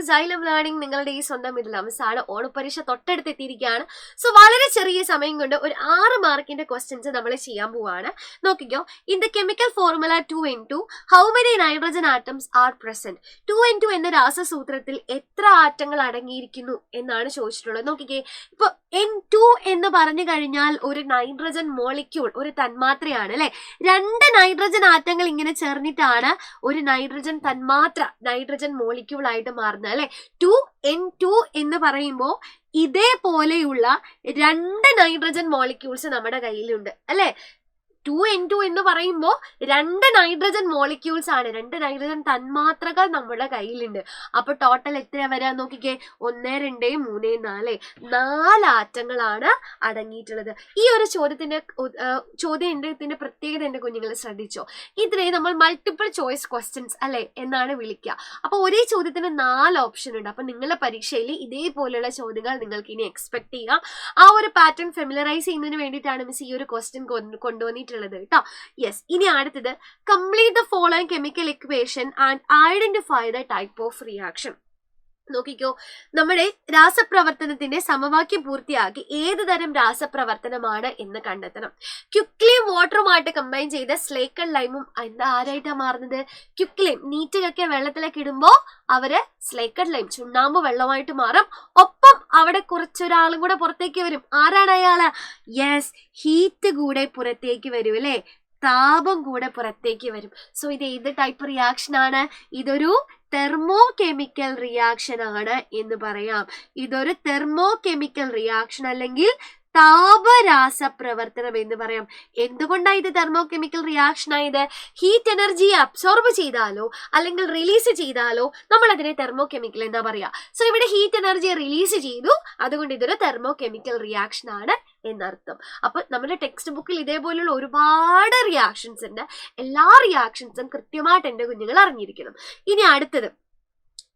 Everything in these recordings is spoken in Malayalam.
Xylem Learning. നിങ്ങളുടെ ഈ സ്വന്തം ഇതിൽ അംസാണ്. ഓണപരീക്ഷ തൊട്ടടുത്തെത്തിയിരിക്കുകയാണ്. സോ വളരെ ചെറിയ സമയം കൊണ്ട് ഒരു 6 മാർക്കിന്റെ ക്വസ്റ്റ്യൻസ് നമ്മൾ ചെയ്യാൻ പോവാണ്. നോക്കിക്കോ. In the chemical formula 2N2 how many nitrogen atoms are present? 2N2 എന്ന രാസസൂത്രത്തിൽ എത്ര ആറ്റങ്ങൾ അടങ്ങിയിരിക്കുന്നു എന്നാണ് ചോദിച്ചിട്ടുള്ളത്. നോക്കിക്കേ, ഇപ്പൊ N2 എന്ന് പറഞ്ഞു കഴിഞ്ഞാൽ ഒരു നൈട്രജൻ മോളിക്യൂൾ, ഒരു തന്മാത്രയാണ് അല്ലെ. 2 നൈട്രജൻ ആറ്റങ്ങൾ ഇങ്ങനെ ചേർന്നിട്ടാണ് ഒരു നൈട്രജൻ തന്മാത്ര, നൈട്രജൻ മോളിക്യൂൾ ആയിട്ട് മാറുന്നത് അല്ലെ. 2N2 എന്ന് പറയുമ്പോൾ ഇതേപോലെയുള്ള 2 നൈട്രജൻ മോളിക്യൂൾസ് നമ്മുടെ കയ്യിലുണ്ട് അല്ലെ. 2N2 എന്ന് പറയുമ്പോൾ 2 നൈട്രജൻ മോളിക്യൂൾസ് ആണ്, 2 നൈട്രജൻ തന്മാത്രകൾ നമ്മുടെ കയ്യിലുണ്ട്. അപ്പൊ ടോട്ടൽ എത്ര വരാൻ നോക്കിക്കേ, 1, 2, 3, 4 ആറ്റങ്ങളാണ് അടങ്ങിയിട്ടുള്ളത്. ഈ ഒരു ചോദ്യത്തിന്റെ പ്രത്യേകത എന്റെ കുഞ്ഞുങ്ങൾ ശ്രദ്ധിച്ചോ. ഇതിനെ നമ്മൾ മൾട്ടിപ്പിൾ ചോയ്സ് ക്വസ്റ്റ്യൻസ് അല്ലെ എന്നാണ് വിളിക്കുക. അപ്പൊ ഒരേ ചോദ്യത്തിന് 4 ഓപ്ഷൻ ഉണ്ട്. അപ്പൊ നിങ്ങളുടെ പരീക്ഷയിൽ ഇതേപോലെയുള്ള ചോദ്യങ്ങൾ നിങ്ങൾക്ക് ഇനി എക്സ്പെക്ട് ചെയ്യാം. ആ ഒരു പാറ്റേൺ ഫെമിലറൈസ് ചെയ്യുന്നതിന് വേണ്ടിയിട്ടാണ് മിസ് ഈ ഒരു ക്വസ്റ്റ്യൻ കൊണ്ടുവന്നിട്ടുള്ളത് കേട്ടോ. യെസ്, ഇനി അടുത്തത് complete the following chemical equation and identify the type of reaction. നോക്കിക്കോ, നമ്മുടെ രാസപ്രവർത്തനത്തിന്റെ സമവാക്യം പൂർത്തിയാക്കി ഏത് തരം രാസപ്രവർത്തനമാണ് എന്ന് കണ്ടെത്തണം. ക്യുക്ലിയും വാട്ടറുമായിട്ട് കമ്പൈൻ ചെയ്ത സ്ലേക്കൺ ലൈമും ആരായിട്ടാണ് മാറുന്നത്? ക്യുക്ലിം നീറ്റൊക്കെ വെള്ളത്തിലേക്ക് ഇടുമ്പോൾ അവര് സ്ലേക്കൺ ലൈം, ചുണ്ണാമ്പ് വെള്ളമായിട്ട് മാറും. ഒപ്പം അവിടെ കുറച്ചൊരാളും കൂടെ പുറത്തേക്ക് വരും. ആരാണ് അയാള്? യെസ്, ഹീറ്റ് കൂടെ പുറത്തേക്ക് വരും അല്ലെ, താപം കൂടെ പുറത്തേക്ക് വരും. സോ ഇത് ഏത് ടൈപ്പ് റിയാക്ഷൻ ആണ്? ഇതൊരു തെർമോ കെമിക്കൽ റിയാക്ഷൻ ആണ് എന്ന് പറയാം. ഇതൊരു തെർമോ കെമിക്കൽ റിയാക്ഷൻ അല്ലെങ്കിൽ താപരാസപ്രവർത്തനം എന്ന് പറയാം. എന്തുകൊണ്ടാണ് ഇത് തെർമോ കെമിക്കൽ റിയാക്ഷൻ ആയത്? ഹീറ്റ് എനർജി അബ്സോർബ് ചെയ്താലോ അല്ലെങ്കിൽ റിലീസ് ചെയ്താലോ നമ്മൾ അതിനെ തെർമോ കെമിക്കൽ എന്നാ പറയാ. സോ ഇവിടെ ഹീറ്റ് എനർജി റിലീസ് ചെയ്തു, അതുകൊണ്ട് ഇതൊരു തെർമോ കെമിക്കൽ റിയാക്ഷൻ ആണ് എന്നർത്ഥം. അപ്പൊ നമ്മുടെ ടെക്സ്റ്റ് ബുക്കിൽ ഇതേപോലുള്ള ഒരുപാട് റിയാക്ഷൻസ് ഉണ്ട്. എല്ലാ റിയാക്ഷൻസും കൃത്യമായിട്ട് എന്റെ കുഞ്ഞുങ്ങൾ അറിഞ്ഞിരിക്കണം. ഇനി അടുത്തത്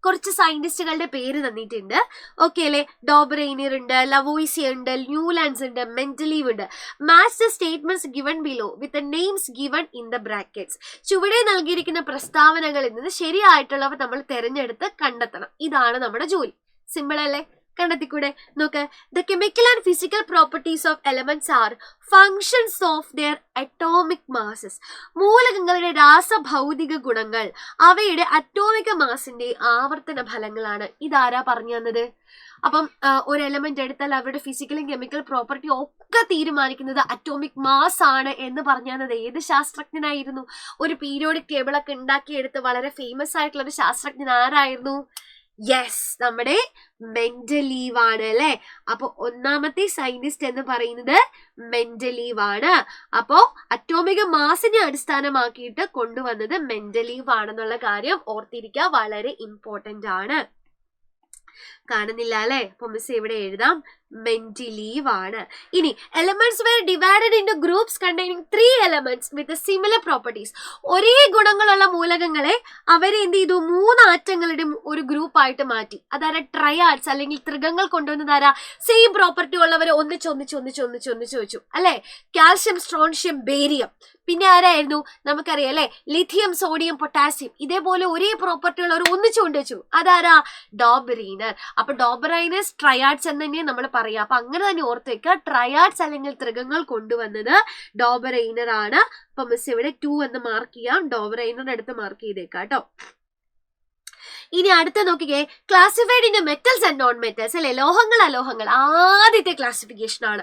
കുറച്ച് സയന്റിസ്റ്റുകളുടെ പേര് തന്നിട്ടുണ്ട്. ഓക്കെ അല്ലെ. ഡോബ്രെയ്നർ ഉണ്ട്, ലവോയിസിയ ഉണ്ട്, ന്യൂലാൻഡ്സ് ഉണ്ട്, മെന്റലീവ് ഉണ്ട്. Match the statements given below with the names given in the brackets. ചുവടെ നൽകിയിരിക്കുന്ന പ്രസ്താവനകളിൽ നിന്ന് ശരിയായിട്ടുള്ളവ നമ്മൾ തിരഞ്ഞെടുത്ത് കണ്ടെത്തണം. ഇതാണ് നമ്മുടെ ജോലി. സിമ്പിൾ അല്ലേ? കണ്ടെത്തിക്കൂടെ? നോക്ക്. The chemical and physical properties of elements are functions of their atomic masses. മൂലകങ്ങളുടെ രാസഭൗതിക ഗുണങ്ങൾ അവയുടെ അറ്റോമിക മാസിന്റെ ആവർത്തന ഫലങ്ങളാണ്. ഇതാരാ പറഞ്ഞു തന്നത്? അപ്പം ഒരു എലമെന്റ് എടുത്താൽ അവരുടെ ഫിസിക്കലും കെമിക്കൽ പ്രോപ്പർട്ടി ഒക്കെ തീരുമാനിക്കുന്നത് അറ്റോമിക് മാസ് ആണ് എന്ന് പറഞ്ഞു തന്നത് ഏത് ശാസ്ത്രജ്ഞനായിരുന്നു? ഒരു പീരിയോഡിക് ടേബിൾ ഒക്കെ ഉണ്ടാക്കിയെടുത്ത് വളരെ ഫേമസ് ആയിട്ടുള്ള ഒരു ശാസ്ത്രജ്ഞൻ ആരായിരുന്നു? യെസ്, നമ്മുടെ മെന്റലീവ് ആണ് അല്ലെ. അപ്പൊ ഒന്നാമത്തെ സയന്റിസ്റ്റ് എന്ന് പറയുന്നത് മെന്റലീവ് ആണ്. അപ്പോ അറ്റോമിക മാസിനെ അടിസ്ഥാനമാക്കിയിട്ട് കൊണ്ടുവന്നത് മെന്റലീവ് ആണെന്നുള്ള കാര്യം ഓർത്തിരിക്കുക, വളരെ ഇമ്പോർട്ടന്റ് ആണ്. കാണുന്നില്ല അല്ലെ? അപ്പൊ മിസ് ഇവിടെ എഴുതാം, മെന്റലീവ് ആണ്. ഇനി elements were divided into groups containing 3 elements with similar properties. ഒരേ ഗുണങ്ങളുള്ള മൂലകങ്ങളെ അവരെ എന്ത് ചെയ്തു? 3 ആറ്റങ്ങളുടെ ഒരു ഗ്രൂപ്പ് ആയിട്ട് മാറ്റി. അതായത് ട്രയാഡ്സ് അല്ലെങ്കിൽ ത്രികങ്ങൾ കൊണ്ടുവന്നതാരാ? സെയിം പ്രോപ്പർട്ടി ഉള്ളവരെ ഒന്നിച്ച് വെച്ചു അല്ലെ. Calcium, strontium, barium. പിന്നെ ആരായിരുന്നു? നമുക്കറിയാം അല്ലെ, ലിഥിയം, സോഡിയം, പൊട്ടാസ്യം. ഇതേപോലെ ഒരേ പ്രോപ്പർട്ടി ഉള്ളവർ ഒന്നിച്ചു കൊണ്ടുവച്ചു. അതാരാ? ഡോബറൈനർ. അപ്പൊ ഡോബറൈനേഴ്സ് ട്രയാഡ്സ് എന്ന് തന്നെ നമ്മൾ പറയാം. അപ്പൊ അങ്ങനെ തന്നെ ഓർത്ത് വെക്കുക, ട്രയാഡ്സ് അല്ലെങ്കിൽ ത്രികങ്ങൾ കൊണ്ടുവന്നത് ഡോബറൈനർ ആണ്. അപ്പൊ മിസ് ഇവിടെ 2 എന്ന് മാർക്ക് ചെയ്യാം, ഡോബറൈനറിന്റെ അടുത്ത് മാർക്ക് ചെയ്തേക്കാം കേട്ടോ. ഇനി അടുത്ത നോക്കിക്കേ, classified in metals and non metals അല്ലെ. ലോഹങ്ങൾ, അലോഹങ്ങൾ ആദ്യത്തെ ക്ലാസിഫിക്കേഷൻ ആണ്.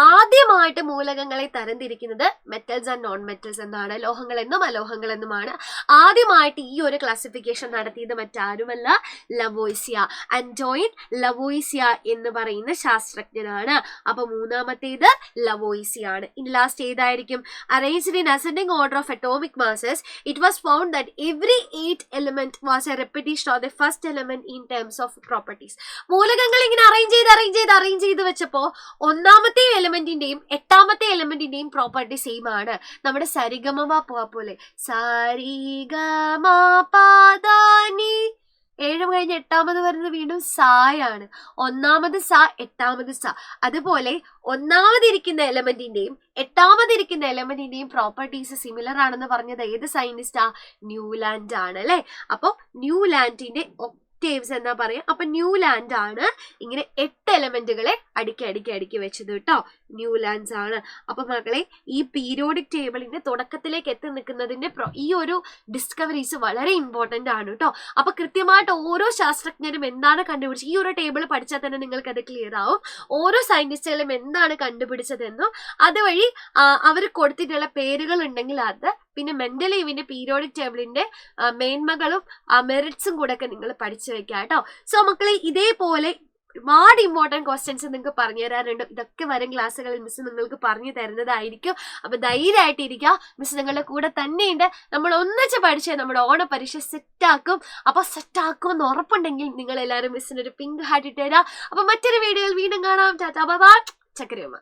ആദ്യമായിട്ട് മൂലകങ്ങളെ തരംതിരിക്കുന്നത് മെറ്റൽസ് ആൻഡ് നോൺ മെറ്റൽസ് എന്നാണ്. ലോഹങ്ങൾ എന്നും അലോഹങ്ങൾ എന്നുമാണ്. ആദ്യമായിട്ട് ഈ ഒരു ക്ലാസിഫിക്കേഷൻ നടത്തിയത് മറ്റാരുമല്ല, ലവോയിസിയ. അന്റോയിൻ ലവോയിസിയ എന്ന് പറയുന്ന ശാസ്ത്രജ്ഞനാണ്. അപ്പൊ മൂന്നാമത്തേത് ലവോയിസിയ ആണ്. ഇനി ലാസ്റ്റ് ഏതായിരിക്കും? Arranged in ascending order of atomic masses it was found that every 8 element was A repetition of the first element in terms of properties. മൂലകങ്ങൾ ഇങ്ങനെ അറേഞ്ച് ചെയ്ത് വെച്ചപ്പോ ഒന്നാമത്തെ എലിമെന്റിന്റെയും 8ാമത്തെ എലിമെന്റിന്റെയും പ്രോപ്പർട്ടി സെയിം ആണ്. നമ്മുടെ സരിഗമ പോലെ സരിഗമ പാദാനി 7 കഴിഞ്ഞ് 8ാമത് വരുന്നത് വീണ്ടും സായാണ്. ഒന്നാമത് സ, 8ാമത് സ. അതുപോലെ ഒന്നാമതിരിക്കുന്ന എലമെന്റിന്റെയും 8ാമതിരിക്കുന്ന എലമെന്റിന്റെയും പ്രോപ്പർട്ടീസ് സിമിലർ ആണെന്ന് പറഞ്ഞത് ഏത് സയന്റിസ്റ്റാ? ന്യൂലാൻഡ് ആണ് അല്ലെ. അപ്പൊ ന്യൂലാൻഡിന്റെ ഒക്ടേവ്സ് എന്നാ പറയാം. അപ്പൊ ന്യൂലാൻഡ് ആണ് ഇങ്ങനെ 8 എലമെന്റുകളെ അടുക്കി വെച്ചത് കേട്ടോ. ന്യൂലാൻഡ്സ് ആണ്. അപ്പൊ മക്കളെ ഈ പീരിയോഡിക് ടേബിളിന്റെ തുടക്കത്തിലേക്ക് എത്തി നിൽക്കുന്നതിന്റെ ഈ ഒരു ഡിസ്കവറീസ് വളരെ ഇമ്പോർട്ടന്റ് ആണ് കേട്ടോ. അപ്പൊ കൃത്യമായിട്ട് ഓരോ ശാസ്ത്രജ്ഞരും എന്താണ് കണ്ടുപിടിച്ചത്, ഈ ഒരു ടേബിൾ പഠിച്ചാൽ തന്നെ നിങ്ങൾക്ക് അത് ക്ലിയർ ആവും. ഓരോ സയന്റിസ്റ്റുകളും എന്താണ് കണ്ടുപിടിച്ചതെന്നും അതുവഴി അവർ കൊടുത്തിട്ടുള്ള പേരുകൾ ഉണ്ടെങ്കിൽ അത്, പിന്നെ മെന്റലീവിന്റെ പീരിയോഡിക് ടേബിളിന്റെ മേന്മകളും മെറിറ്റ്സും കൂടെ ഒക്കെ നിങ്ങൾ പഠിച്ചു വെക്കാം കേട്ടോ. സോ മക്കളെ ഇതേപോലെ ഒരുപാട് ഇമ്പോർട്ടൻറ്റ് ക്വസ്റ്റ്യൻസ് നിങ്ങൾക്ക് പറഞ്ഞു തരാറുണ്ട്. ഇതൊക്കെ വരും ക്ലാസ്സുകളിൽ മിസ് നിങ്ങൾക്ക് പറഞ്ഞു തരുന്നതായിരിക്കും. അപ്പൊ ധൈര്യമായിട്ടിരിക്കുക, മിസ് നിങ്ങളുടെ കൂടെ തന്നെയുണ്ട്. നമ്മൾ ഒന്നിച്ച് പഠിച്ച് നമ്മുടെ ഓണ പരീക്ഷ സെറ്റാക്കും. അപ്പൊ സെറ്റാക്കുമെന്ന് ഉറപ്പുണ്ടെങ്കിൽ നിങ്ങൾ എല്ലാവരും മിസ്സിന് ഒരു പിങ്ക് ഹാർട്ട് ഇട്ടുതരാം. അപ്പൊ മറ്റൊരു വീഡിയോയിൽ വീണ്ടും കാണാം. Tata bye bye. ചക്കരയമ്മ.